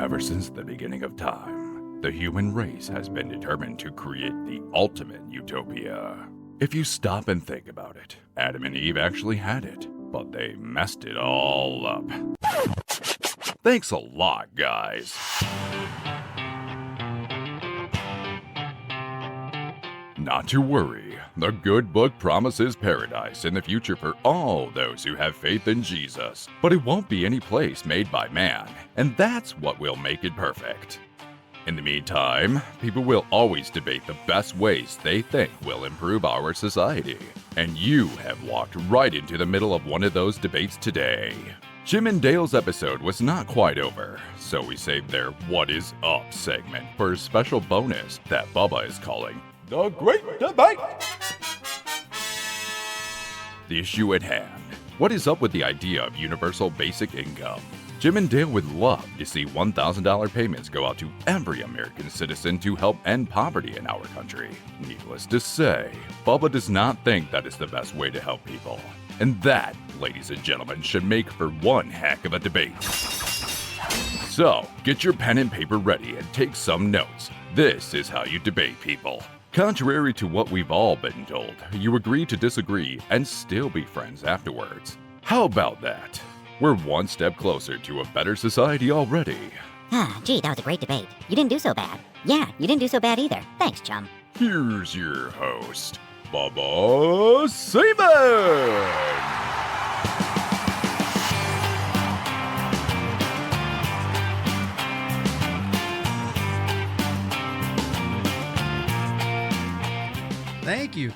Ever since the beginning of time, the human race has been determined to create the ultimate utopia. If you stop and think about it, Adam and Eve actually had it, but they messed it all up. Thanks a lot, guys. Not to worry, the good book promises paradise in the future for all those who have faith in Jesus. But it won't be any place made by man, and that's what will make it perfect. In the meantime, people will always debate the best ways they think will improve our society. And you have walked right into the middle of one of those debates today. Jim and Dale's episode was not quite over, so we saved their What Is Up segment for a special bonus that Bubba is calling The Great Debate! The issue at hand. What is up with the idea of universal basic income? Jim and Dale would love to see $1,000 payments go out to every American citizen to help end poverty in our country. Needless to say, Bubba does not think that is the best way to help people. And that, ladies and gentlemen, should make for one heck of a debate. So, get your pen and paper ready and take some notes. This is how you debate people. Contrary to what we've all been told, you agree to disagree and still be friends afterwards. How about that? We're one step closer to a better society already. Gee, that was a great debate. You didn't do so bad. Yeah, you didn't do so bad either. Thanks, chum. Here's your host, Bubba Seaman!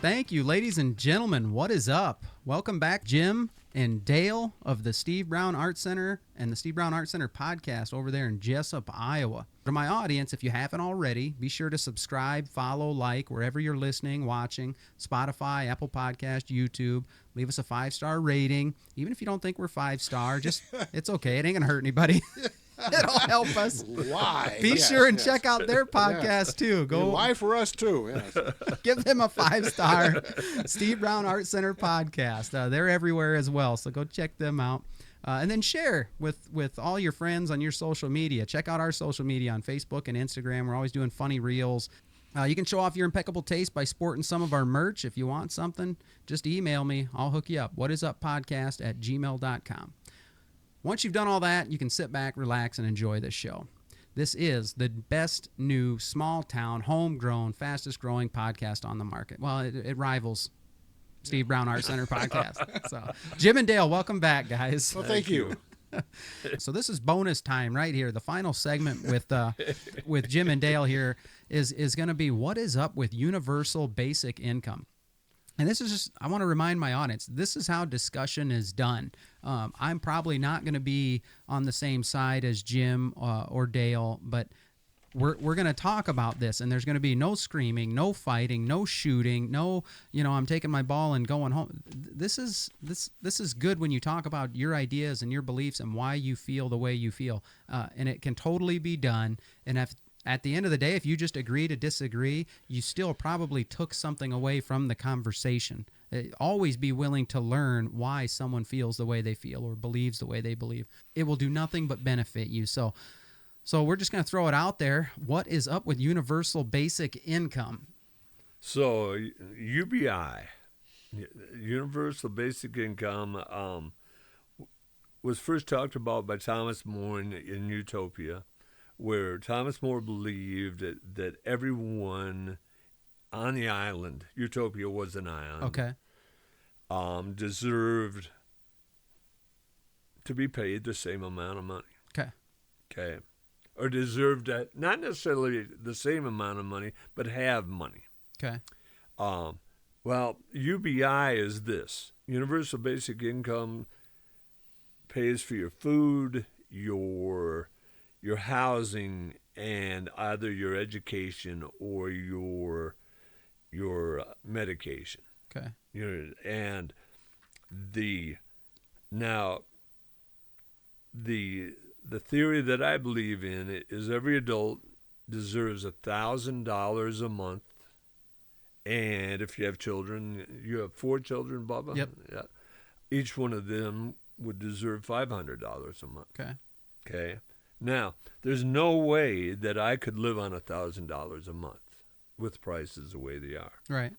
Thank you, ladies and gentlemen. What is up? Welcome back, Jim and Dale of the Steve Brown Art Center and the Steve Brown Art Center podcast over there in Jessup, Iowa. For my audience, if you haven't already, be sure to subscribe, follow, like, wherever you're listening, watching, Spotify, Apple Podcast, YouTube. Leave us a 5-star rating. Even if you don't think we're 5-star, just, it's okay. It ain't going to hurt anybody. It'll help us. Why? Be sure and check out their podcast too. Go. Why for us too? Yes. Give them a 5-star Steve Brown Art Center podcast. They're everywhere as well, so go check them out. And then share with all your friends on your social media. Check out our social media on Facebook and Instagram. We're always doing funny reels. You can show off your impeccable taste by sporting some of our merch. If you want something, just email me. I'll hook you up. whatisappodcast@gmail.com. Once you've done all that, you can sit back, relax, and enjoy this show. This is the best new, small-town, homegrown, fastest-growing podcast on the market. Well, it rivals Steve Brown Art Center podcast. So, Jim and Dale, welcome back, guys. Well, thank you. So this is bonus time right here. The final segment with Jim and Dale here is going to be what is up with universal basic income. And this is just, I want to remind my audience, this is how discussion is done. I'm probably not going to be on the same side as Jim or Dale, but we're going to talk about this, and there's going to be no screaming, no fighting, no shooting, no, I'm taking my ball and going home. This is good when you talk about your ideas and your beliefs and why you feel the way you feel. And it can totally be done. And at the end of the day, if you just agree to disagree, you still probably took something away from the conversation. Always be willing to learn why someone feels the way they feel or believes the way they believe. It will do nothing but benefit you. So we're just going to throw it out there. What is up with universal basic income? So UBI, universal basic income, was first talked about by Thomas More in Utopia, where Thomas More believed that everyone on the island, Utopia was an island, Okay. Deserved to be paid the same amount of money. Okay. Or deserved that, not necessarily the same amount of money, but have money. Okay. Well, UBI is this. Universal Basic Income pays for your food, your housing, and either your education or your medication. Okay. And the theory that I believe in is every adult deserves $1,000 a month, and if you have children, you have 4 children, Bubba. Yep. Yeah. Each one of them would deserve $500 a month. Okay. Okay. Now, there's no way that I could live on $1,000 a month with prices the way they are. Right.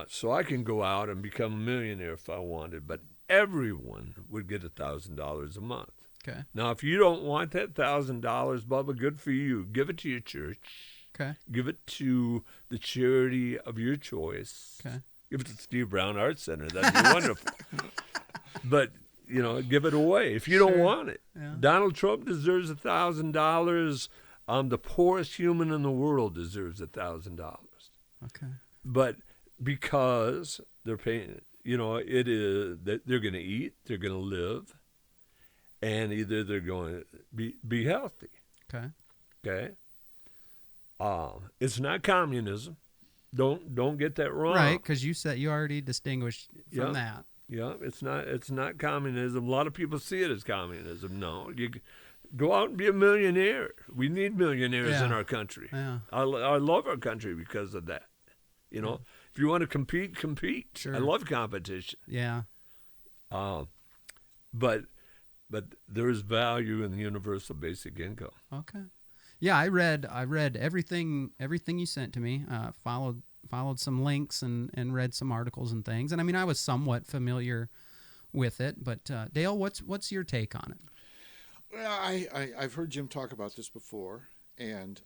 So I can go out and become a millionaire if I wanted, but everyone would get $1,000 a month. Okay. Now, if you don't want that $1,000, Bubba, good for you. Give it to your church. Okay. Give it to the charity of your choice. Okay. Give it to Steve Brown Arts Center. That'd be wonderful. But, give it away if you don't want it. Yeah. Donald Trump deserves $1,000. The poorest human in the world deserves $1,000. Okay. But because they're paying, it is that they're going to eat, they're going to live, and either they're going to be healthy. Okay. Okay. It's not communism. Don't get that wrong. Right, because you already distinguished from Yeah. that. Yeah, it's not communism. A lot of people see it as communism. No, you go out and be a millionaire. We need millionaires in our country. Yeah. I love our country because of that. If you want to compete. Sure. I love competition. Yeah. But there is value in the universal basic income. Okay. Yeah, I read everything you sent to me. Followed some links and read some articles and things. And I mean, I was somewhat familiar with it. But Dale, what's your take on it? Well, I've heard Jim talk about this before, and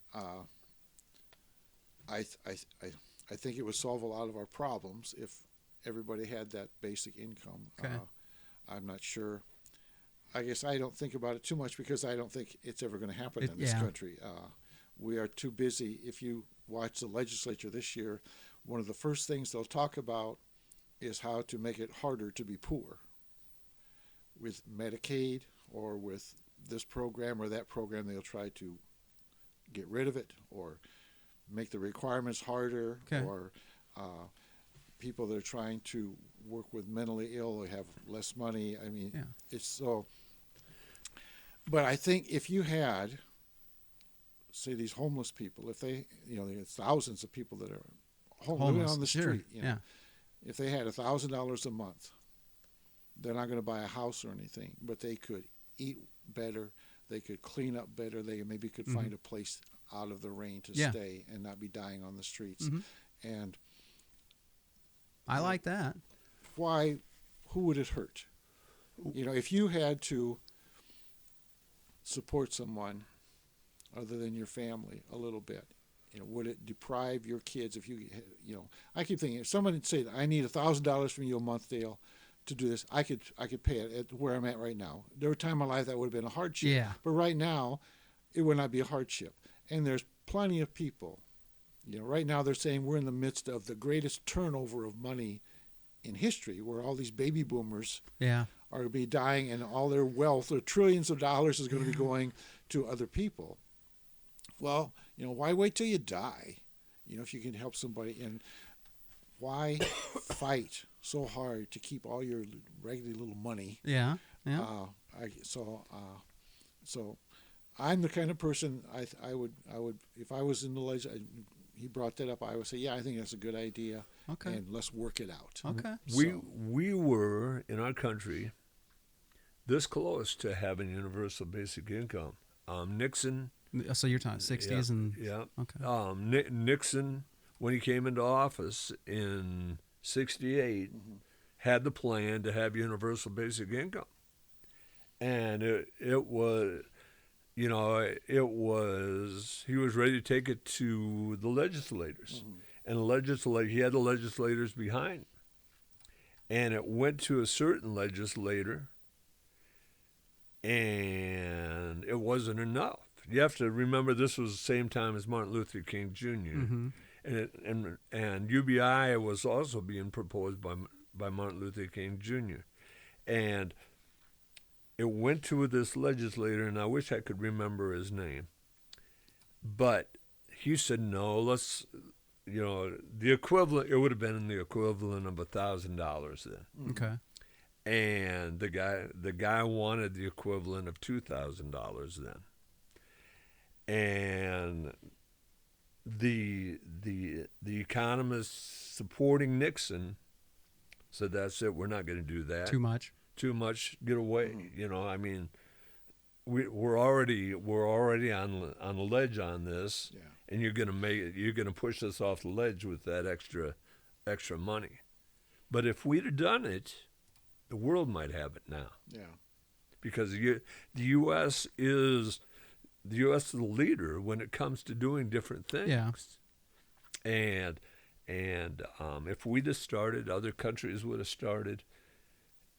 I think it would solve a lot of our problems if everybody had that basic income. Okay. I'm not sure. I guess I don't think about it too much because I don't think it's ever going to happen in this country. We are too busy. If you watch the legislature this year, one of the first things they'll talk about is how to make it harder to be poor with Medicaid or with this program or that program. They'll try to get rid of it or make the requirements harder. Okay. Or people that are trying to work with mentally ill, they have less money. I mean, it's so. But I think if you had, say, these homeless people, if they, there's thousands of people that are living on the street. If they had $1,000 a month, they're not going to buy a house or anything, but they could eat better, they could clean up better, they maybe could find a place out of the rain to stay and not be dying on the streets. And I like that. Why? Who would it hurt? If you had to support someone other than your family a little bit, would it deprive your kids if I keep thinking if someone said, I need $1,000 from you a month, Dale, to do this, I could pay it at where I'm at right now. There were times in my life that would have been a hardship. Yeah. But right now, it would not be a hardship. And there's plenty of people. Right now they're saying we're in the midst of the greatest turnover of money in history, where all these baby boomers are going to be dying and all their wealth, their trillions of dollars, is going to be going to other people. Well, why wait till you die? If you can help somebody, and why fight so hard to keep all your regular little money? Yeah. So I'm the kind of person I would if I was in the legislature. He brought that up. I would say, I think that's a good idea. Okay. And let's work it out. Okay. We were in our country this close to having universal basic income. Nixon. So you're talking 60s and Okay. Nixon, when he came into office in '68, had the plan to have universal basic income, and it was. He was ready to take it to the legislators, and he had the legislators behind him. And it went to a certain legislator, and it wasn't enough. You have to remember this was the same time as Martin Luther King Jr. And UBI was also being proposed by Martin Luther King Jr. And it went to this legislator, and I wish I could remember his name. But he said, no, let's, the equivalent, it would have been the equivalent of $1,000 then. Okay. And the guy wanted the equivalent of $2,000 then. And the economists supporting Nixon said, that's it, we're not going to do that. Too much. Too much, get away. I mean, we're already on the ledge on this, Yeah. and you're gonna push us off the ledge with that extra money. But if we'd have done it, the world might have it now, Yeah. because the U.S. is the leader when it comes to doing different things. Yeah. And if we'd have started, other countries would have started,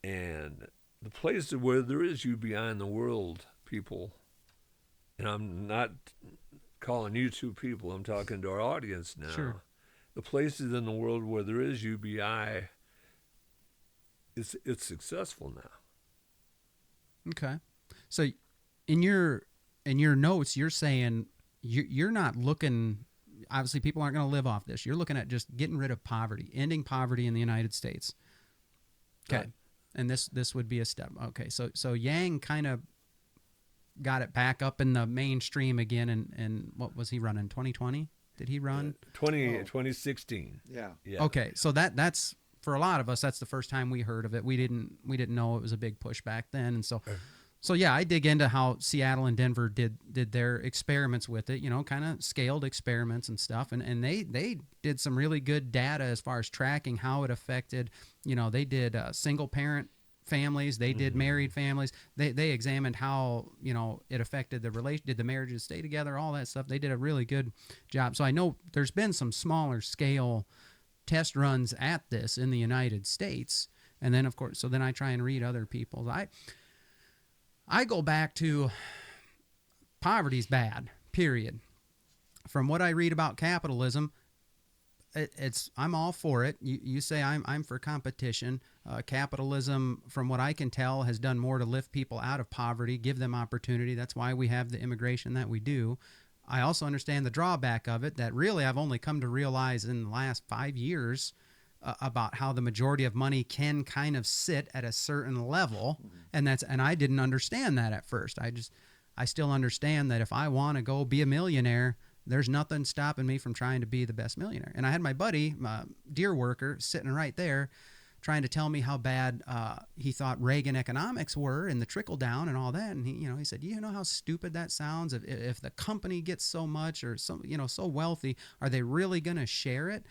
and the places where there is UBI in the world, people, and I'm not calling you two people, I'm talking to our audience now. Sure. The places in the world where there is UBI, it's successful now. Okay. So in your notes, you're saying you're not looking. Obviously, people aren't going to live off this. You're looking at just getting rid of poverty, ending poverty in the United States. Okay. Right. And this would be a step. Okay. So Yang kind of got it back up in the mainstream again. And what was he running? 2020? Did he run? 2016. Yeah. Yeah. Okay. So that's for a lot of us, that's the first time we heard of it. We didn't know it was a big push back then. And so yeah, I dig into how Seattle and Denver did their experiments with it, kind of scaled experiments and stuff. And they did some really good data as far as tracking how it affected, they did single parent families, they did married families. They examined how, it affected the relation, did the marriages stay together, all that stuff. They did a really good job. So I know there's been some smaller scale test runs at this in the United States. And then of course, so then I try and read other people's. I go back to poverty's bad, period. From what I read about capitalism, I'm all for it. You say I'm for competition. Capitalism, from what I can tell, has done more to lift people out of poverty, give them opportunity. That's why we have the immigration that we do. I also understand the drawback of it that really I've only come to realize in the last 5 years about how the majority of money can kind of sit at a certain level. And I didn't understand that at first. I still understand that if I want to go be a millionaire, there's nothing stopping me from trying to be the best millionaire. And I had my buddy, deer worker, sitting right there trying to tell me how bad he thought Reagan economics were and the trickle down and all that. And he said, you know how stupid that sounds? If the company gets so much or so wealthy, are they really going to share it?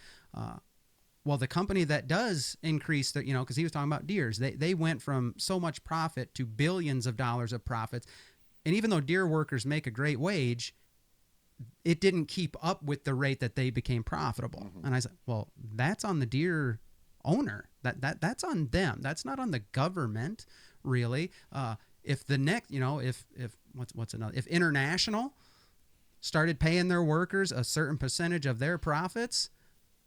Well, the company that does increase the, because he was talking about deers, they went from so much profit to billions of dollars of profits. And even though deer workers make a great wage, it didn't keep up with the rate that they became profitable. Mm-hmm. And I said, well, that's on the deer owner. That's on them. That's not on the government, really. If the next, if International started paying their workers a certain percentage of their profits,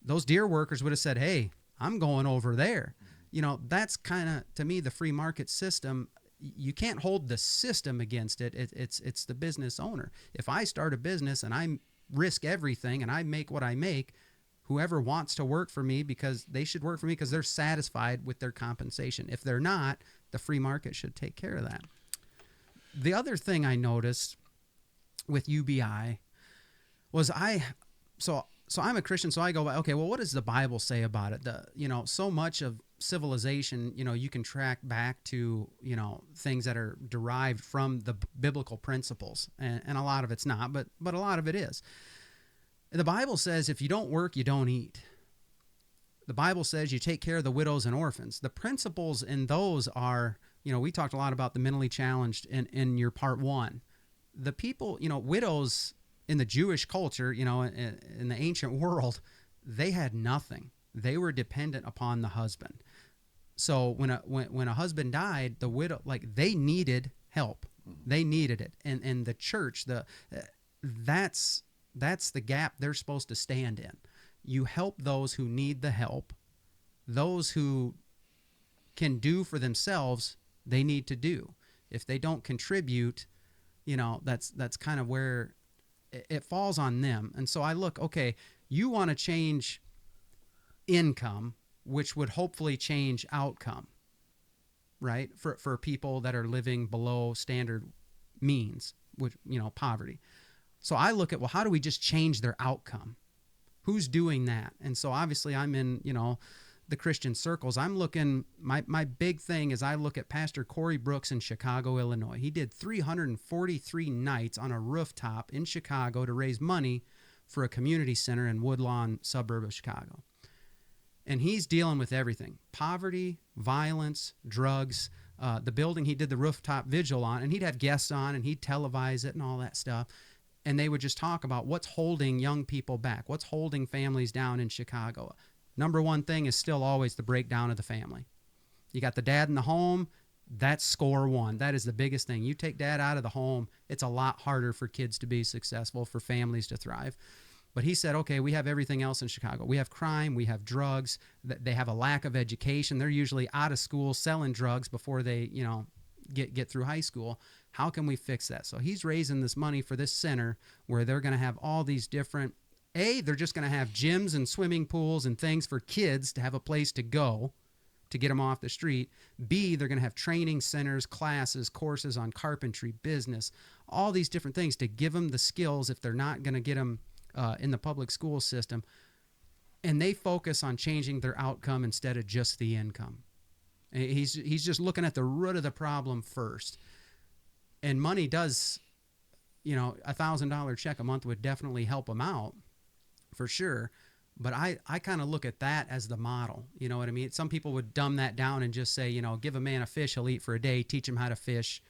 those deer workers would have said, hey, I'm going over there. That's kind of, to me, the free market system. You can't hold the system against it. It's the business owner. If I start a business and I risk everything and I make what I make, whoever wants to work for me, because they should work for me because they're satisfied with their compensation. If they're not, the free market should take care of that. The other thing I noticed with UBI was so I'm a Christian, so I go, okay, well, what does the Bible say about it? So much of civilization, you can track back to, things that are derived from the biblical principles, and a lot of it's not, but a lot of it is. The Bible says if you don't work, you don't eat. The Bible says you take care of the widows and orphans. The principles in those are, we talked a lot about the mentally challenged in your part one. The people, widows in the Jewish culture, in the ancient world, they had nothing. They were dependent upon the husband. So when a husband died, the widow, they needed help. They needed it. And the church, that's the gap they're supposed to stand in. You help those who need the help. Those who can do for themselves, they need to do. If they don't contribute, that's kind of where it falls on them. And so I look, okay, you want to change income, which would hopefully change outcome, right? For people that are living below standard means, which, poverty. So I look at, well, how do we just change their outcome? Who's doing that? And so obviously I'm in, the Christian circles. I'm looking, my big thing is I look at Pastor Corey Brooks in Chicago, Illinois. He did 343 nights on a rooftop in Chicago to raise money for a community center in Woodlawn, suburb of Chicago. And he's dealing with everything: poverty, violence, drugs. The building he did the rooftop vigil on, and he'd have guests on, and he'd televise it and all that stuff. And they would just talk about what's holding young people back, what's holding families down in Chicago. Number one thing is still always the breakdown of the family. You got the dad in the home, that's score one. That is the biggest thing. You take dad out of the home, it's a lot harder for kids to be successful, for families to thrive. But he said, okay, we have everything else in Chicago. We have crime, we have drugs, they have a lack of education. They're usually out of school selling drugs before they, get through high school. How can we fix that? So he's raising this money for this center where they're going to have all these different, they're just going to have gyms and swimming pools and things for kids to have a place to go to get them off the street. B, they're going to have training centers, classes, courses on carpentry, business, all these different things to give them the skills if they're not going to get them in the public school system. And they focus on changing their outcome instead of just the income. And he's just looking at the root of the problem first. And money does, $1,000 check a month would definitely help them out for sure. But I kind of look at that as the model. You know what I mean? Some people would dumb that down and just say, give a man a fish, he'll eat for a day. Teach him how to fish,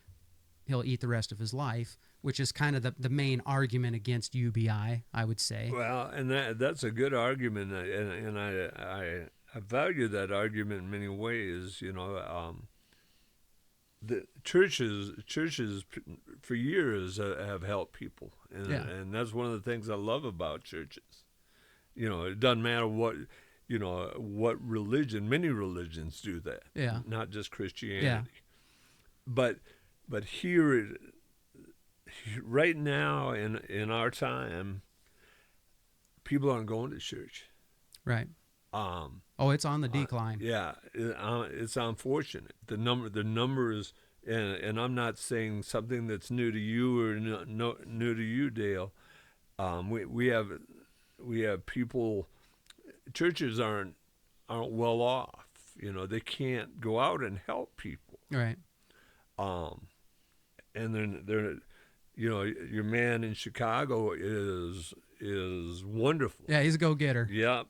he'll eat the rest of his life, which is kind of the main argument against UBI, I would say. Well, and that's a good argument, and I value that argument in many ways. The churches for years have helped people, and that's one of the things I love about churches. It doesn't matter what religion. Many religions do that. Yeah. Not just Christianity. Yeah. But here, right now in our time, people aren't going to church. Right. It's on the decline. Yeah, it's unfortunate. The numbers, and I'm not saying something that's new to you or new to you, Dale. We have people. Churches aren't well off. They can't go out and help people. Right. And they're your man in Chicago is wonderful. Yeah, he's a go-getter. Yeah.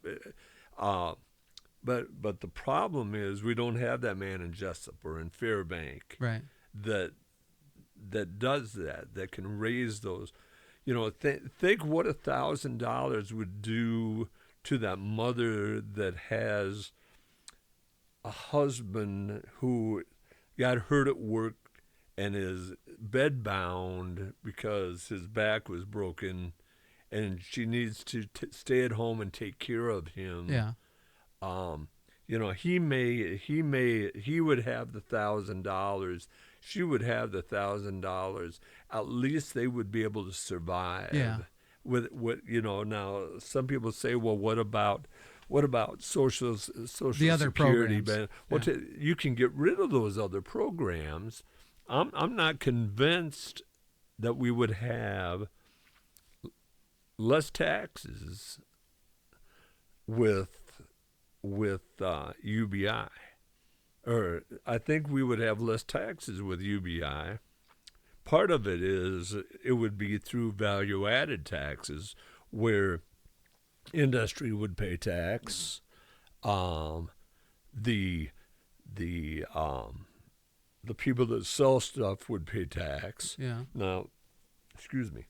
But the problem is we don't have that man in Jessup or in Fairbank, right, that does that can raise those. Think what $1,000 would do to that mother that has a husband who got hurt at work and is bedbound because his back was broken, and she needs to stay at home and take care of him. Yeah. He would have the $1,000. She would have the $1,000. At least they would be able to survive. Yeah. With what now, some people say, well, what about social the other security? programs. Well, you can get rid of those other programs. I'm not convinced that we would have less taxes with UBI, or I think we would have less taxes with UBI. Part of it is it would be through value-added taxes, where industry would pay tax, the people that sell stuff would pay tax. Yeah. Now, excuse me,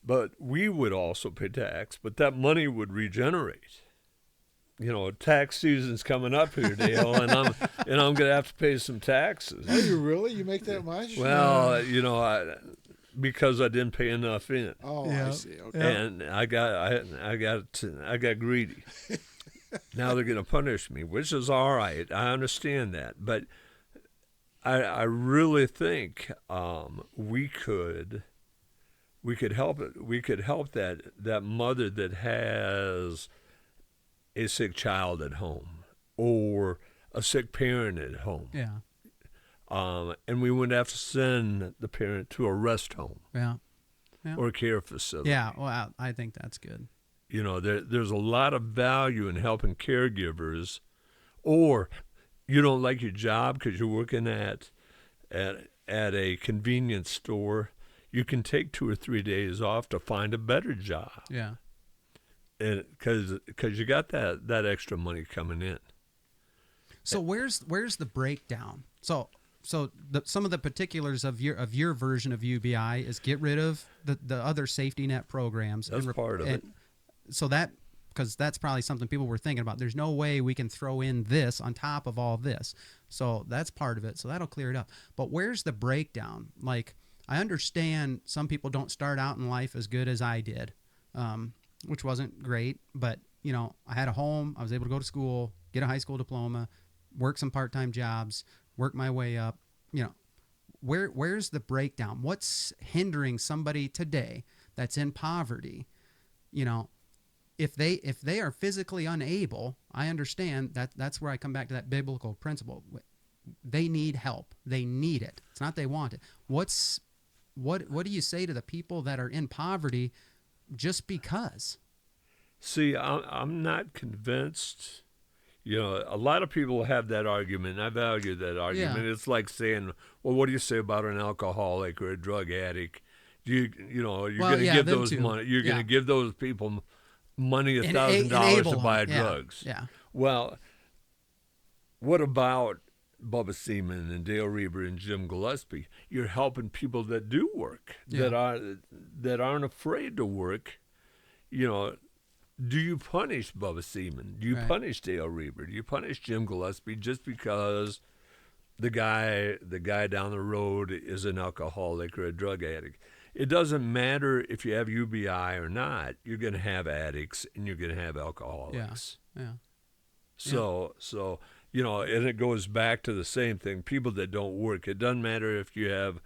but we would also pay tax, but that money would regenerate. Tax season's coming up here, Dale, and I'm going to have to pay some taxes. Are you really? You make that much? Well, because I didn't pay enough in. Oh, yeah. I see. Okay. And I got greedy. Now they're going to punish me, which is all right. I understand that, but I really think we could help it. We could help that mother that has a sick child at home or a sick parent at home. Yeah. And we wouldn't have to send the parent to a rest home. Yeah. Or a care facility. Yeah, well, I think that's good. There's a lot of value in helping caregivers or you don't like your job because you're working at a convenience store, you can take 2 or 3 days off to find a better job. Yeah. And because you got that extra money coming in. So where's the breakdown? So some of the particulars of your version of UBI is get rid of the other safety net programs. That's part of it. So because that's probably something people were thinking about. There's no way we can throw in this on top of all this. So that's part of it. So that'll clear it up. But where's the breakdown? Like, I understand some people don't start out in life as good as I did, which wasn't great. But, you know, I had a home. I was able to go to school, get a high school diploma, work some part-time jobs, work my way up. You know, where's the breakdown? What's hindering somebody today that's in poverty? You know, if they are physically unable, I understand that's where I come back to that biblical principle. They need help. They need it. It's not they want it. What do you say to the people that are in poverty just because? See, I'm not convinced. You know, a lot of people have that argument, and I value that argument. Yeah. It's like saying, well, what do you say about an alcoholic or a drug addict? You're going to give those money. You're going to give those people money, $1,000 to buy drugs. Yeah. Well, what about Bubba Seaman and Dale Reber and Jim Gillespie? You're helping people that do work, that aren't afraid to work. You know, do you punish Bubba Seaman? Do you punish Dale Reber? Do you punish Jim Gillespie just because the guy down the road is an alcoholic or a drug addict? It doesn't matter if you have UBI or not. You're going to have addicts and you're going to have alcoholics. Yeah. So you know, and it goes back to the same thing. People that don't work. It doesn't matter if you have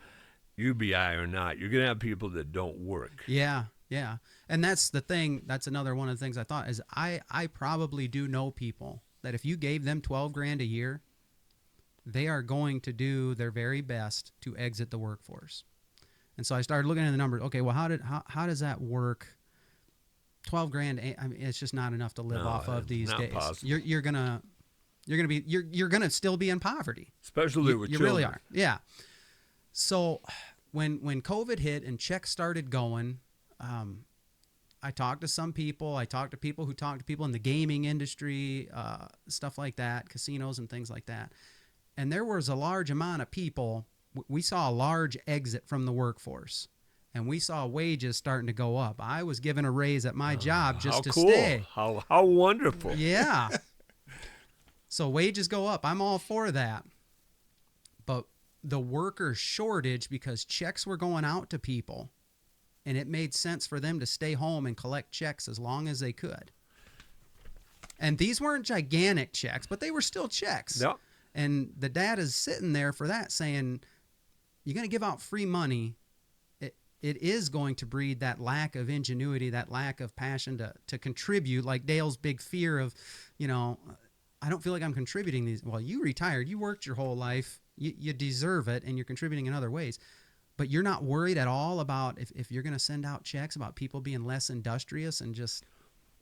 UBI or not. You're going to have people that don't work. Yeah. Yeah. And that's the thing. That's another one of the things I thought is I probably do know people that if you gave them $12,000 a year, they are going to do their very best to exit the workforce. And so I started looking at the numbers. Okay, well, how does that work? $12,000. I mean, it's just not enough to live off of these days. Possible. You're gonna still be in poverty. Especially with you children. really are. Yeah. So when COVID hit and checks started going, I talked to some people. I talked to people who talked to people in the gaming industry, stuff like that, casinos and things like that. And there was a large amount of people. We saw a large exit from the workforce, and we saw wages starting to go up. I was given a raise at my job just to stay. How wonderful. Yeah. So wages go up. I'm all for that. But the worker shortage, because checks were going out to people, and it made sense for them to stay home and collect checks as long as they could. And these weren't gigantic checks, but they were still checks. Yep. And the data's sitting there for that, saying, you're going to give out free money. It is going to breed that lack of ingenuity, that lack of passion to contribute, like Dale's big fear of, you know, I don't feel like I'm contributing these. Well, you retired. You worked your whole life. You deserve it, and you're contributing in other ways. But you're not worried at all about if you're going to send out checks about people being less industrious and just.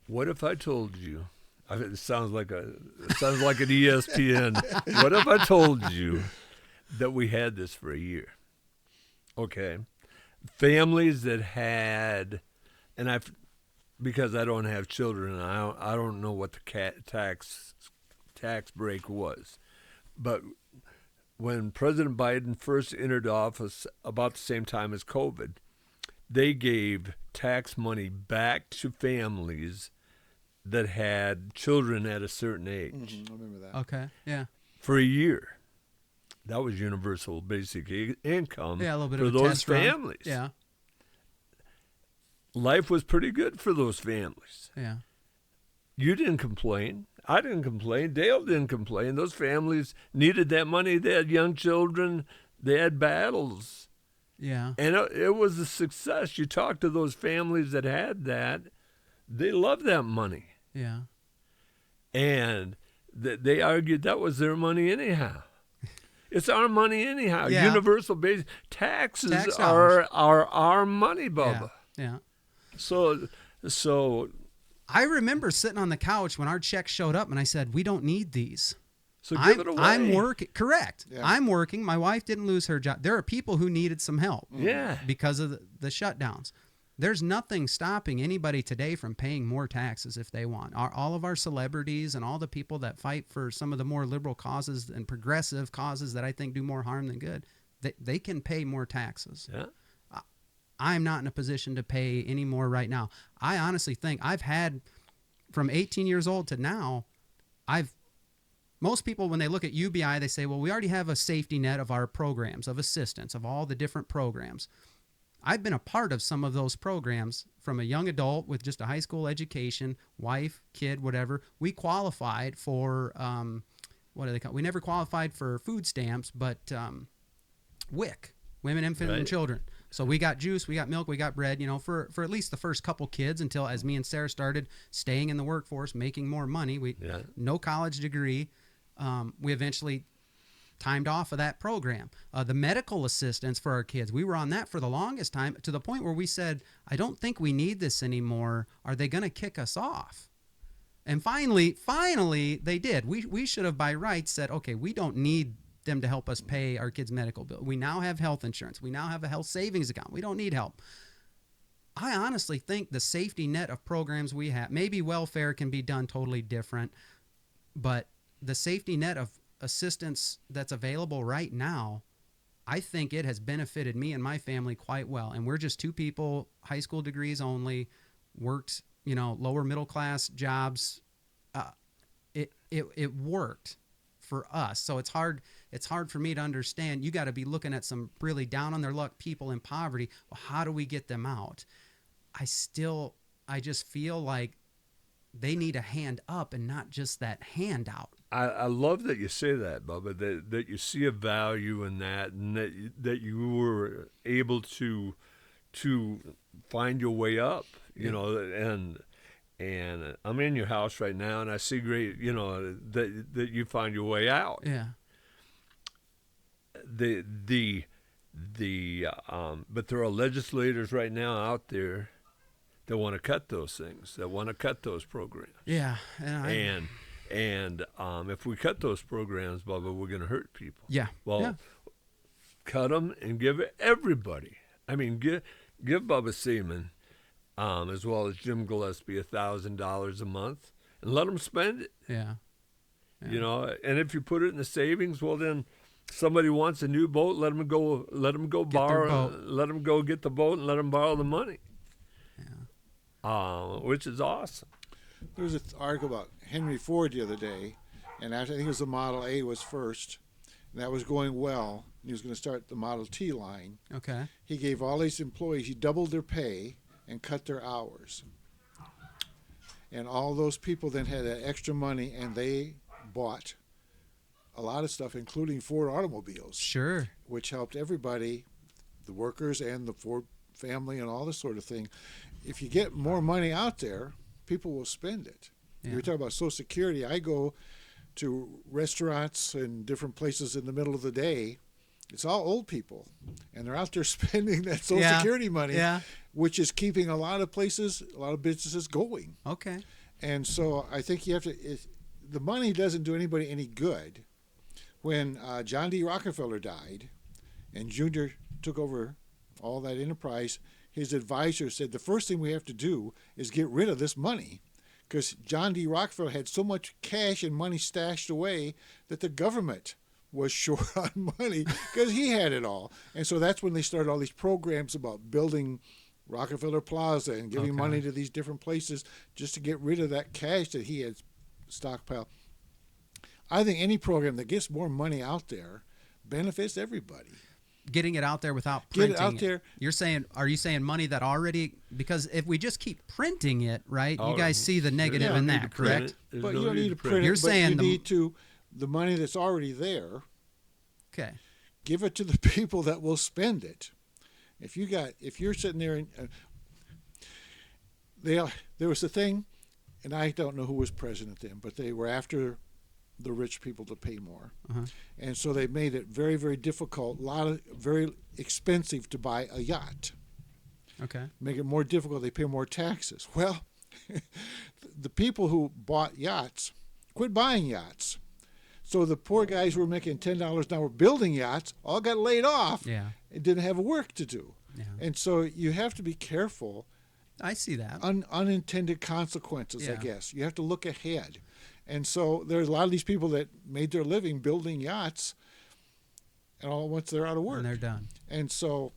What if I told you? It sounds like an ESPN. What if I told you that we had this for a year? Okay, families that had, and because I don't have children, I don't know what the tax break was, but when President Biden first entered office about the same time as COVID, they gave tax money back to families that had children at a certain age. Mm-hmm, I remember that. Okay, yeah. For a year. That was universal basic income Yeah, a little bit for of a those test run. families. Yeah, Life was pretty good for those families. yeah. You didn't complain. I didn't complain. Dale didn't complain. Those families needed that money. They had young children. They had battles. Yeah. And it was a success. You talk to those families that had that, they loved that money. Yeah. And they argued that was their money anyhow. It's our money anyhow. Yeah. Universal basic taxes Tax are dollars. our money, Bubba. Yeah. So I remember sitting on the couch when our checks showed up, and I said, "We don't need these." So give it away. I'm working. Correct. Yeah. I'm working. My wife didn't lose her job. There are people who needed some help. Yeah. Because of the shutdowns. There's nothing stopping anybody today from paying more taxes if they want. All of our celebrities and all the people that fight for some of the more liberal causes and progressive causes that I think do more harm than good, they can pay more taxes. Yeah. I'm not in a position to pay any more right now. I honestly think I've had, from 18 years old to now, most people, when they look at UBI, they say, well, we already have a safety net of our programs, of assistance, of all the different programs. I've been a part of some of those programs from a young adult with just a high school education, wife, kid, whatever. We qualified for, what do they call it? We never qualified for food stamps, but WIC, Women, Infant, and Children. So we got juice, we got milk, we got bread, for at least the first couple kids until, as me and Sarah started staying in the workforce, making more money. No college degree. We eventually timed off of that program. The medical assistance for our kids, we were on that for the longest time, to the point where we said, I don't think we need this anymore. Are they going to kick us off? And finally, they did. We should have by rights said, okay, we don't need them to help us pay our kids' medical bill. We now have health insurance. We now have a health savings account. We don't need help. I honestly think the safety net of programs we have, maybe welfare can be done totally different, but the safety net of assistance that's available right now, I think it has benefited me and my family quite well. And we're just two people, high school degrees only, worked, lower middle class jobs. It worked for us. So it's hard for me to understand. You got to be looking at some really down on their luck people in poverty. Well, how do we get them out? I just feel like they need a hand up and not just that handout. I love that you say that, Bubba, that you see a value in that, and that you were able to find your way up, and I'm in your house right now, and I see great, that you find your way out. Yeah. But there are legislators right now out there that want to cut those things, that want to cut those programs. Yeah. And if we cut those programs, Bubba, we're going to hurt people. Yeah. Well, cut them and give everybody. I mean, give Bubba Seaman, as well as Jim Gillespie, $1,000 a month, and let them spend it. Yeah. And if you put it in the savings, well, then somebody wants a new boat, let them go borrow, let them go get the boat and let them borrow the money. Yeah. Which is awesome. There was an article about Henry Ford the other day, and I think it was the Model A was first, and that was going well. He was going to start the Model T line. Okay. He gave all his employees, he doubled their pay and cut their hours. And all those people then had that extra money, and they bought a lot of stuff, including Ford automobiles. Sure. Which helped everybody, the workers and the Ford family and all this sort of thing. If you get more money out there, people will spend it. Yeah. You're talking about Social Security. I go to restaurants and different places in the middle of the day. It's all old people, and they're out there spending that Social Security money, which is keeping a lot of places, a lot of businesses going. Okay. And so I think you have to. The money doesn't do anybody any good. When John D. Rockefeller died, and Junior took over all that enterprise, his advisor said the first thing we have to do is get rid of this money, because John D. Rockefeller had so much cash and money stashed away that the government was short on money because he had it all. And so that's when they started all these programs about building Rockefeller Plaza and giving money to these different places just to get rid of that cash that he had stockpiled. I think any program that gets more money out there benefits everybody. Getting it out there without printing it out there. Are you saying money that already, because if we just keep printing it, right, you guys see the negative in that, correct? But you don't need to print it. You're saying you need to, the money that's already there, okay, give it to the people that will spend it. If you're sitting there and there was a thing, and I don't know who was president then, but they were after the rich people to pay more. And so they made it very, very difficult, very expensive to buy a yacht. Okay. Make it more difficult, they pay more taxes. Well, the people who bought yachts quit buying yachts. So the poor guys who were making $10 an hour building yachts all got laid off Yeah. and didn't have work to do. Yeah. And so you have to be careful. I see that. Unintended consequences, I Yeah. guess. You have to look ahead. And so there's a lot of these people that made their living building yachts, and all once they're out of work. And they're done. And so,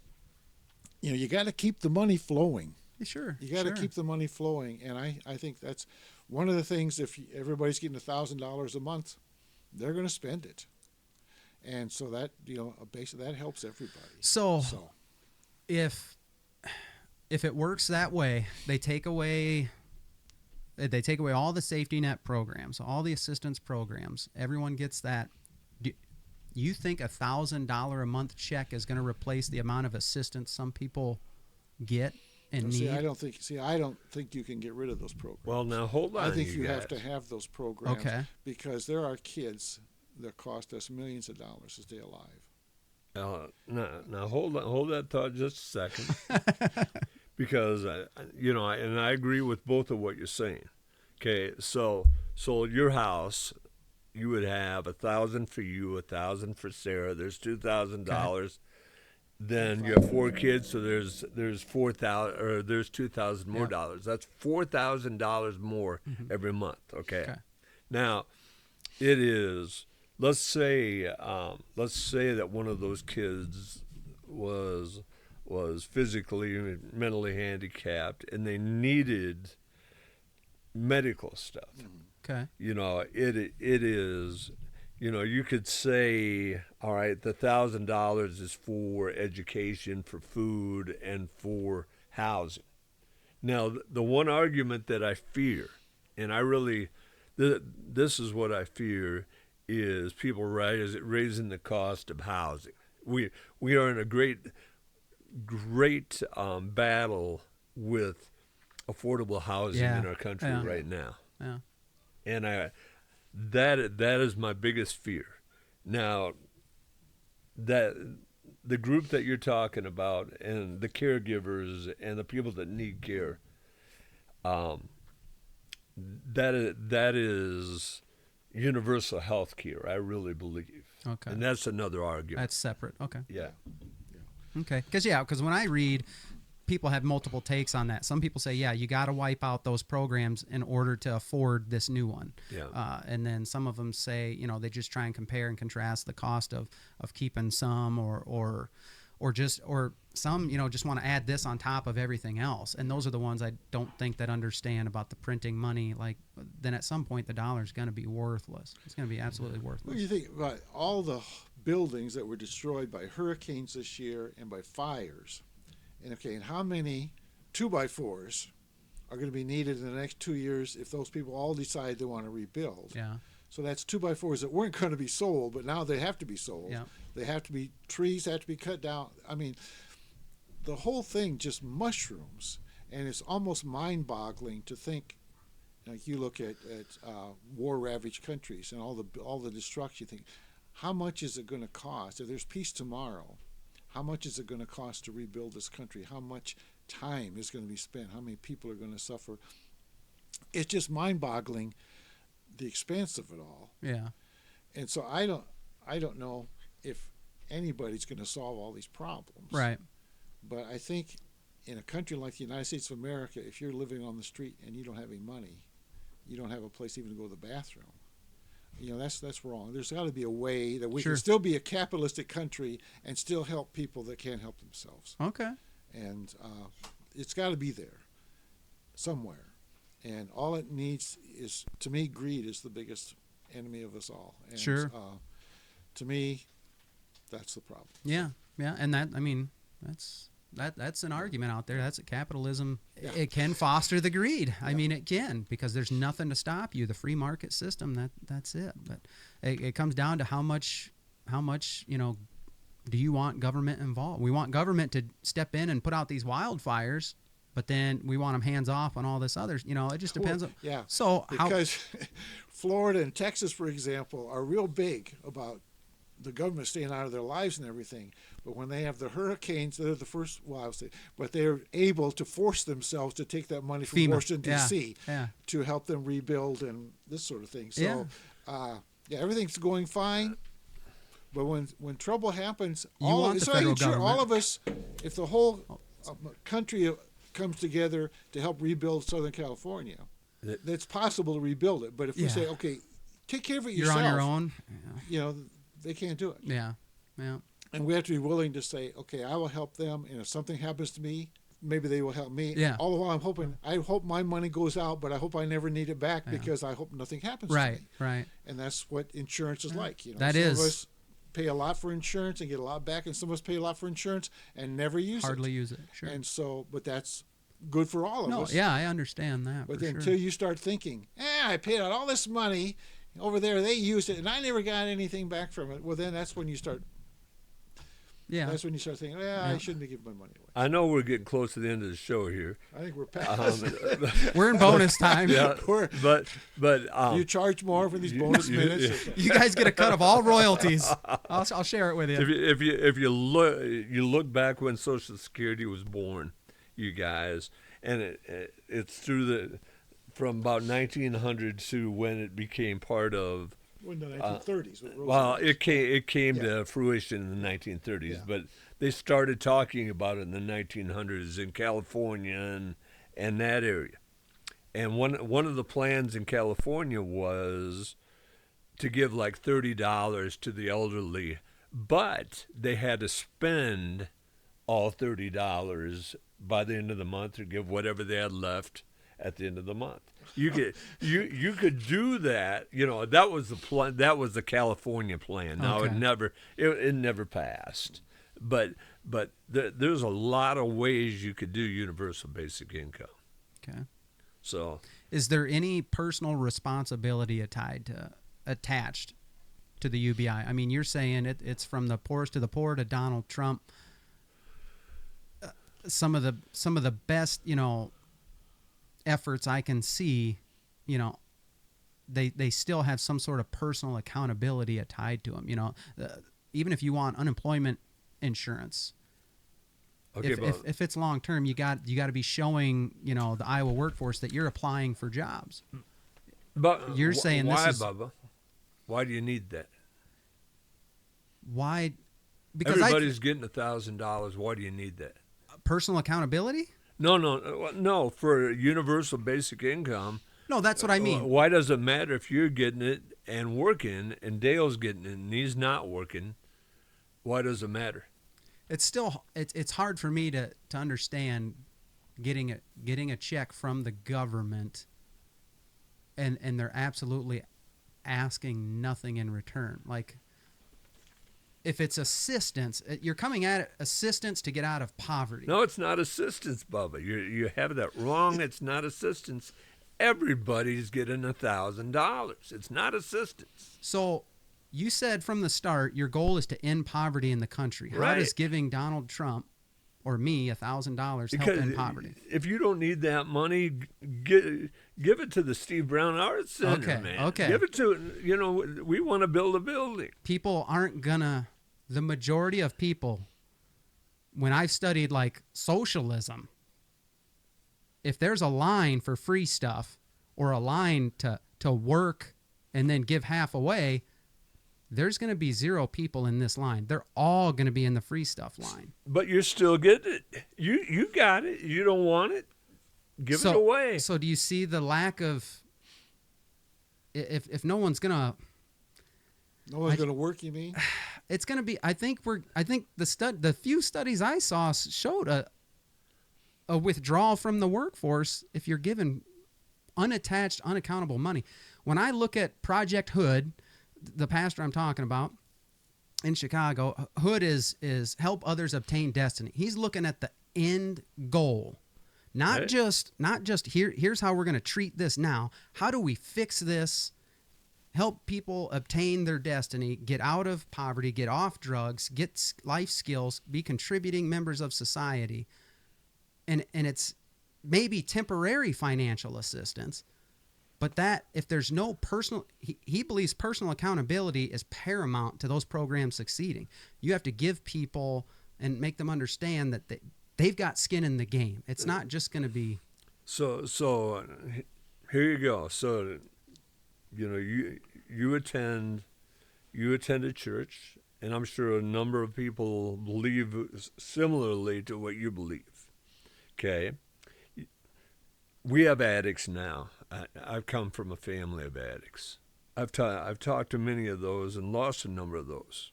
you got to keep the money flowing. Yeah, sure. You got to keep the money flowing. And I think that's one of the things. If everybody's getting $1,000 a month, they're going to spend it. And so that, basically that helps everybody. So if it works that way, they take away all the safety net programs, all the assistance programs. Everyone gets that. Do you think $1,000 a month check is going to replace the amount of assistance some people get and need? I don't think you can get rid of those programs. Well, now hold on. I think you guys. have to have those programs. Okay. Because there are kids that cost us millions of dollars to stay alive. Now hold that thought just a second, because and I agree with both of what you're saying. Okay, so your house, you would have $1,000 for you, $1,000 for Sarah. There's $2,000. Then you have 4 kids, so there's $4,000 or there's $2,000 more dollars. That's $4,000 more every month. Okay. Now, it is. Let's say that one of those kids was physically, mentally handicapped, and they needed medical stuff. Okay. It is. You could say, all right, the $1,000 is for education, for food, and for housing. Now, the one argument that I fear, and I really, this is what I fear, is people raising the cost of housing. We are in a great battle with affordable housing in our country right now. Yeah. And that is my biggest fear. Now, that the group that you're talking about and the caregivers and the people that need care, that is universal health care, I really believe. Okay. And that's another argument. That's separate. Okay. Yeah. Okay. Because when I read, people have multiple takes on that. Some people say, you got to wipe out those programs in order to afford this new one. Yeah. And then some of them say, they just try and compare and contrast the cost of keeping some or some, just want to add this on top of everything else. And those are the ones I don't think that understand about the printing money. Like, then at some point the dollar is going to be worthless. It's going to be absolutely worthless. What do you think about all the buildings that were destroyed by hurricanes this year and by fires? And how many 2x4s are going to be needed in the next 2 years if those people all decide they want to rebuild? Yeah. So that's 2x4s that weren't going to be sold, but now they have to be sold. Yeah. They have to be, trees have to be cut down. I mean, the whole thing just mushrooms, and it's almost mind-boggling to think. Like you look at war-ravaged countries and all the destruction. You think, how much is it going to cost if there's peace tomorrow? How much is it going to cost to rebuild this country? How much time is going to be spent? How many people are going to suffer? It's just mind-boggling, the expense of it all. Yeah. And so I don't know if anybody's going to solve all these problems. Right. But I think in a country like the United States of America, if you're living on the street and you don't have any money, you don't have a place even to go to the bathroom. That's wrong. There's got to be a way that we can still be a capitalistic country and still help people that can't help themselves. Okay. And it's got to be there somewhere. And all it needs is, to me, greed is the biggest enemy of us all. And, to me, that's the problem. Yeah. Yeah. And that's an argument out there. That's a capitalism. Yeah. It can foster the greed. I mean, it can, because there's nothing to stop you. The free market system, that's it. But it comes down to how much, do you want government involved? We want government to step in and put out these wildfires, but then we want them hands off on all this others. It just depends. Yeah. So because Florida and Texas, for example, are real big about the government staying out of their lives and everything. But when they have the hurricanes, they're the first, but they're able to force themselves to take that money from FEMA. Washington, D.C. Yeah. to help them rebuild and this sort of thing. So, Yeah, everything's going fine. But when trouble happens, You all want of, the so I federal think sure, all government- of us, if the whole country comes together to help rebuild Southern California, it's possible to rebuild it. But if we Yeah. say, okay, take care of it You're yourself, on your own. you know, they can't do it. Yeah. Yeah. And we have to be willing to say, okay, I will help them, and if something happens to me, maybe they will help me. Yeah. All the while, I hope my money goes out, but I hope I never need it back because I hope nothing happens to Right. me. Right. And that's what insurance is like. You know, That some is. of us pay a lot for insurance and get a lot back, and some of us pay a lot for insurance and never use Hardly it. use it. Sure. And so, but that's good for all of No. us. Yeah, I understand that. But for then sure. until you start thinking, I paid out all this money over there, they used it, and I never got anything back from it. Well, then that's when you start. Yeah. That's when you start thinking, I shouldn't have given my money away. I know we're getting close to the end of the show here. I think we're past. We're in bonus time. Yeah, We're- but you charge more for these bonus minutes. You guys get a cut of all royalties. I'll share it with you. if you look back when Social Security was born, you guys, and it's through from about 1900 to when it became part of. In the 1930s. Well, it came to fruition in the 1930s, Yeah. but they started talking about it in the 1900s in California and that area. And one of the plans in California was to give like $30 to the elderly, but they had to spend all $30 by the end of the month or give whatever they had left at the end of the month. You could do that. You know, that was the plan. That was the California plan. Now Okay. it never passed. But there's a lot of ways you could do universal basic income. Okay. So Is there any personal responsibility attached to the UBI? I mean, you're saying it's from the poorest to the poor to Donald Trump. Some of the best, efforts I can see, they still have some sort of personal accountability tied to them. Even if you want unemployment insurance, okay, if it's long term, you got to be showing the Iowa workforce that you're applying for jobs. but You're saying this why, is- Bubba? Why do you need that? Why? Because Everybody's getting $1,000. Why do you need that? personal accountability. No. For universal basic income, No, that's what I mean. why does it matter if you're getting it and working, and Dale's getting it and he's not working? Why does it matter? It's still it's hard for me to understand getting a check from the government and they're absolutely asking nothing in return. Like, if it's assistance, you're coming at it assistance to get out of poverty. No, it's not assistance, Bubba. You have that wrong. It's not assistance. Everybody's getting $1,000. It's not assistance. So you said from the start your goal is to end poverty in the country. How Right. does giving Donald Trump or me $1,000 help end poverty? If you don't need that money, give it to the Steve Brown Arts Center, Okay, man. okay. Give it to, we want to build a building. People aren't gonna, the majority of people, when I've studied like socialism, if there's a line for free stuff or a line to work and then give half away, there's going to be zero people in this line. They're all going to be in the free stuff line. But you're still getting it. You got it. You don't want it, give it away. So do you see the lack of, if no one's going to, No one's going to work, you mean? it's going to be, I think the few studies I saw showed a withdrawal from the workforce if you're given unattached, unaccountable money. When I look at Project Hood, the pastor I'm talking about in Chicago, Hood is help others obtain destiny. He's looking at the end goal, not Right. just here's how we're going to treat this now. How do we fix this? Help people obtain their destiny, get out of poverty, get off drugs, get life skills, be contributing members of society. And it's maybe temporary financial assistance, but that if there's no personal, he believes personal accountability is paramount to those programs succeeding. You have to give people and make them understand that they've got skin in the game. It's not just going to be. So here you go. So, you attend a church, and I'm sure a number of people believe similarly to what you believe. Okay, we have addicts now. I've come from a family of addicts. I've talked to many of those and lost a number of those.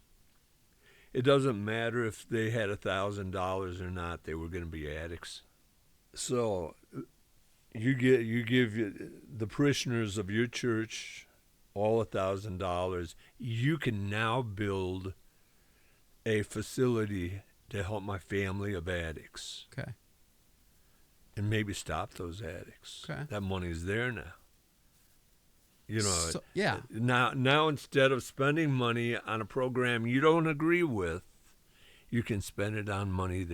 It doesn't matter if they had $1,000 or not; they were going to be addicts. So you give the parishioners of your church all $1,000. You can now build a facility to help my family of addicts. Okay. And maybe stop those addicts. Okay. That money's there now. You know, So, yeah. Now instead of spending money on a program you don't agree with, you can spend it on money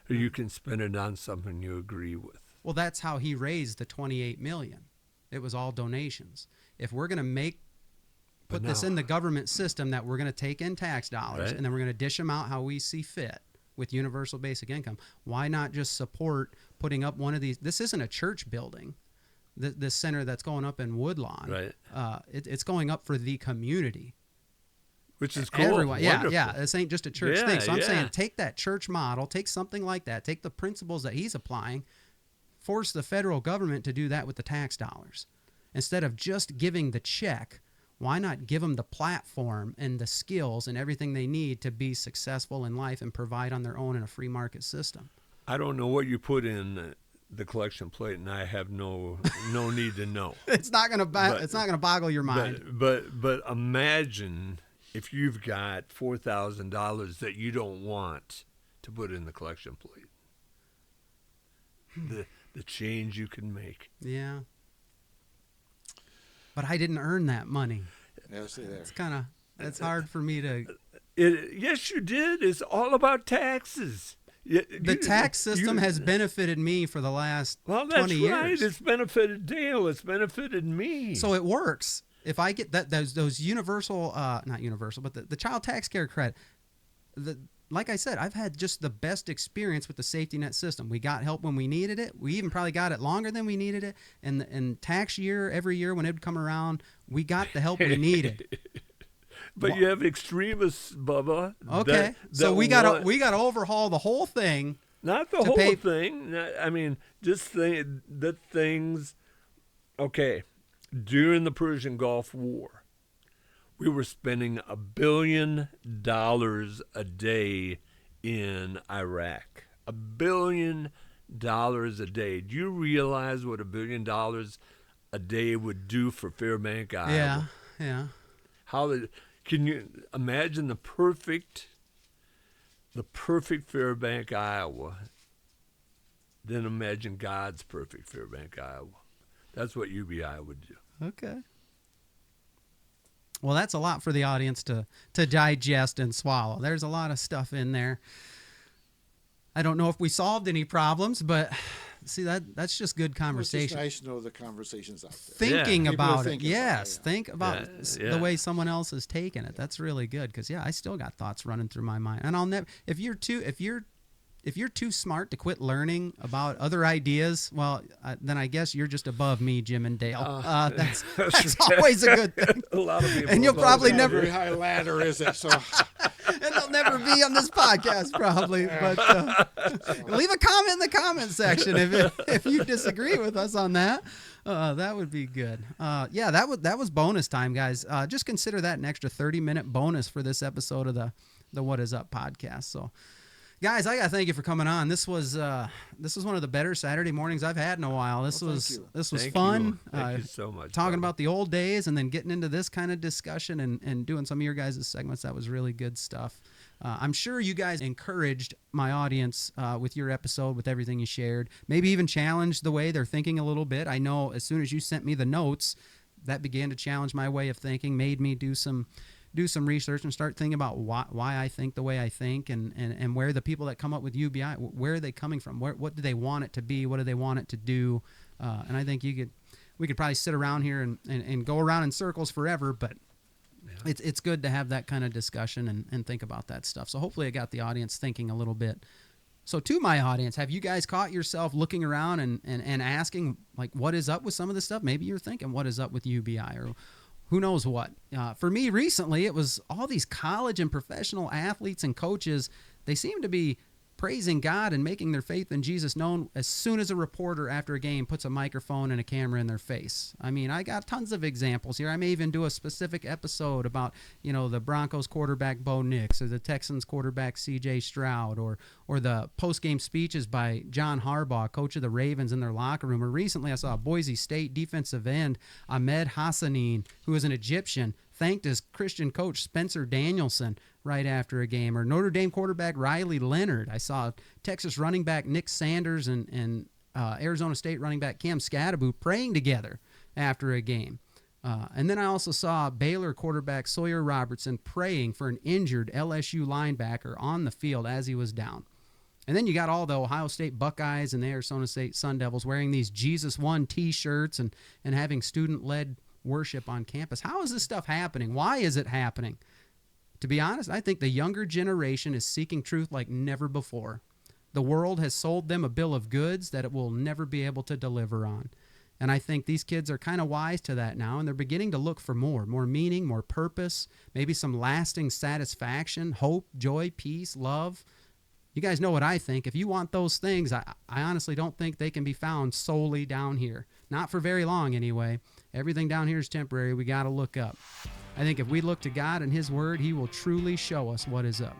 or you can spend it on something you agree with. Well, that's how he raised the $28 million. It was all donations. If we're going to put this in the government system that we're going to take in tax dollars, right, and then we're going to dish them out how we see fit with universal basic income, why not just support putting up one of these? This isn't a church building. This center that's going up in Woodlawn, right? It's going up for the community, which is cool. Everyone, Wonderful. yeah. This ain't just a church Yeah, thing. So I'm yeah. saying take that church model, take something like that, take the principles that he's applying, force the federal government to do that with the tax dollars. Instead of just giving the check, why not give them the platform and the skills and everything they need to be successful in life and provide on their own in a free market system? I don't know what you put in the collection plate, and I have no need to know. It's not gonna boggle your mind. But imagine if you've got $4,000 that you don't want to put in the collection plate. The change you can make. Yeah. But I didn't earn that money. Yeah, see there. It's hard for me to. Yes, you did. It's all about taxes. The tax system has benefited me for the last 20 years. Right. It's benefited Dale. It's benefited me. So it works. If I get those universal, not universal, but the child tax care credit, like I said, I've had just the best experience with the safety net system. We got help when we needed it. We even probably got it longer than we needed it. And tax year, every year when it would come around, we got the help we needed. But you have extremists, Bubba. Okay, so we got to overhaul the whole thing. Not the whole thing. I mean, just the things. Okay, during the Persian Gulf War, we were spending $1 billion a day in Iraq. $1 billion a day. Do you realize what $1 billion a day would do for Fairbank, Iowa? Yeah. Can you imagine the perfect Fairbank, Iowa? Then imagine God's perfect Fairbank, Iowa. That's what UBI would do. Okay. Well, that's a lot for the audience to digest and swallow. There's a lot of stuff in there. I don't know if we solved any problems, but see, that's just good conversation. Well, it's just nice to know the conversation's out there. Thinking about it. Thinking Yes. about it, Think about the way someone else has taken it. That's really good because, I still got thoughts running through my mind. And I'll never, if you're too smart to quit learning about other ideas, well, then I guess you're just above me, Jim and Dale. That's always a good thing. A lot of people. And you'll probably It's not never. a very high ladder, is it? So And they'll never be on this podcast, probably. But leave a comment in the comment section if you disagree with us on that. That would be good. That was bonus time, guys. Just consider that an extra 30-minute bonus for this episode of the What Is Up podcast. So, guys, I gotta thank you for coming on. This was one of the better Saturday mornings I've had in a while. This was Thank fun. you. Thank you so much. Talking about the old days and then getting into this kind of discussion and doing some of your guys' segments. That was really good stuff. I'm sure you guys encouraged my audience with your episode, with everything you shared. Maybe even challenged the way they're thinking a little bit. I know as soon as you sent me the notes, that began to challenge my way of thinking, made me do some research and start thinking about why I think the way I think and where the people that come up with UBI, where are they coming from? What do they want it to be? What do they want it to do? And I think we could probably sit around here and go around in circles forever, but it's good to have that kind of discussion and think about that stuff. So hopefully I got the audience thinking a little bit. So to my audience, have you guys caught yourself looking around and asking, like, what is up with some of this stuff? Maybe you're thinking, what is up with UBI? who knows what. For me recently, it was all these college and professional athletes and coaches. They seem to be praising God and making their faith in Jesus known as soon as a reporter after a game puts a microphone and a camera in their face. I mean, I got tons of examples here. I may even do a specific episode about, the Broncos quarterback Bo Nix or the Texans quarterback C.J. Stroud or the post-game speeches by John Harbaugh, coach of the Ravens, in their locker room. Or recently I saw a Boise State defensive end, Ahmed Hassanin, who is an Egyptian, thanked his Christian coach Spencer Danielson right after a game. Or Notre Dame quarterback Riley Leonard. I saw Texas running back Nick Sanders and Arizona State running back Cam Scadaboo praying together after a game. And then I also saw Baylor quarterback Sawyer Robertson praying for an injured LSU linebacker on the field as he was down. And then you got all the Ohio State Buckeyes and the Arizona State Sun Devils wearing these Jesus One T-shirts and having student-led worship on campus. How is this stuff happening? Why is it happening? To be honest, I think the younger generation is seeking truth like never before. The world has sold them a bill of goods that it will never be able to deliver on. And I think these kids are kind of wise to that now, and they're beginning to look for more meaning, more purpose, maybe some lasting satisfaction, hope, joy, peace, love. You guys know what I think. If you want those things, I honestly don't think they can be found solely down here. Not for very long anyway. Everything down here is temporary. We got to look up. I think if we look to God and His Word, He will truly show us what is up.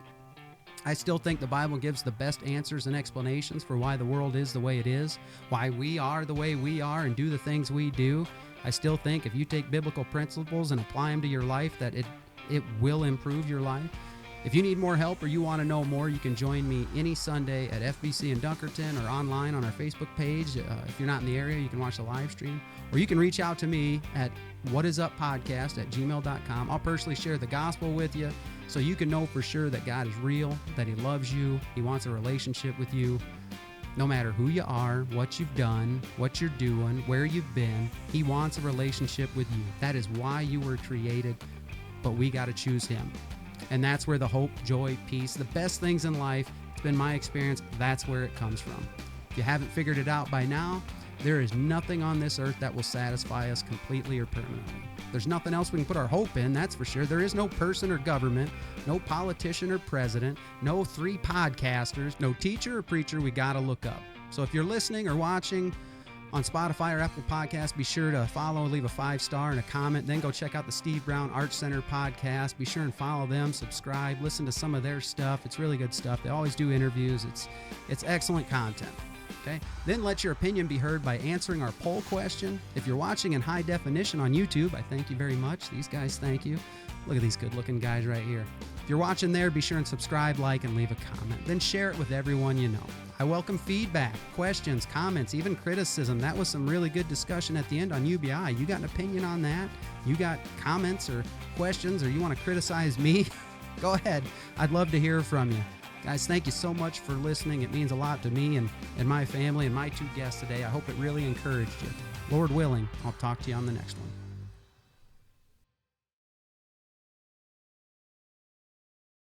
I still think the Bible gives the best answers and explanations for why the world is the way it is, why we are the way we are and do the things we do. I still think if you take biblical principles and apply them to your life, that it will improve your life. If you need more help or you want to know more, you can join me any Sunday at FBC in Dunkerton or online on our Facebook page. If you're not in the area, you can watch the live stream. Or you can reach out to me at whatisuppodcast@gmail.com. I'll personally share the gospel with you so you can know for sure that God is real, that He loves you, He wants a relationship with you. No matter who you are, what you've done, what you're doing, where you've been, He wants a relationship with you. That is why you were created, but we got to choose Him. And that's where the hope, joy, peace, the best things in life, it's been my experience, that's where it comes from. If you haven't figured it out by now, there is nothing on this earth that will satisfy us completely or permanently. There's nothing else we can put our hope in, that's for sure. There is no person or government, no politician or president, no 3 podcasters, no teacher or preacher we got to look up. So if you're listening or watching on Spotify or Apple Podcasts, be sure to follow, leave a 5-star and a comment. Then go check out the Steve Brown Arts Center podcast. Be sure and follow them, subscribe, listen to some of their stuff. It's really good stuff. They always do interviews. It's excellent content. Okay? Then let your opinion be heard by answering our poll question. If you're watching in high definition on YouTube, I thank you very much. These guys thank you. Look at these good-looking guys right here. If you're watching there, be sure and subscribe, like, and leave a comment. Then share it with everyone you know. I welcome feedback, questions, comments, even criticism. That was some really good discussion at the end on UBI. You got an opinion on that? You got comments or questions, or you want to criticize me? Go ahead. I'd love to hear from you. Guys, thank you so much for listening. It means a lot to me and my family and my 2 guests today. I hope it really encouraged you. Lord willing, I'll talk to you on the next one.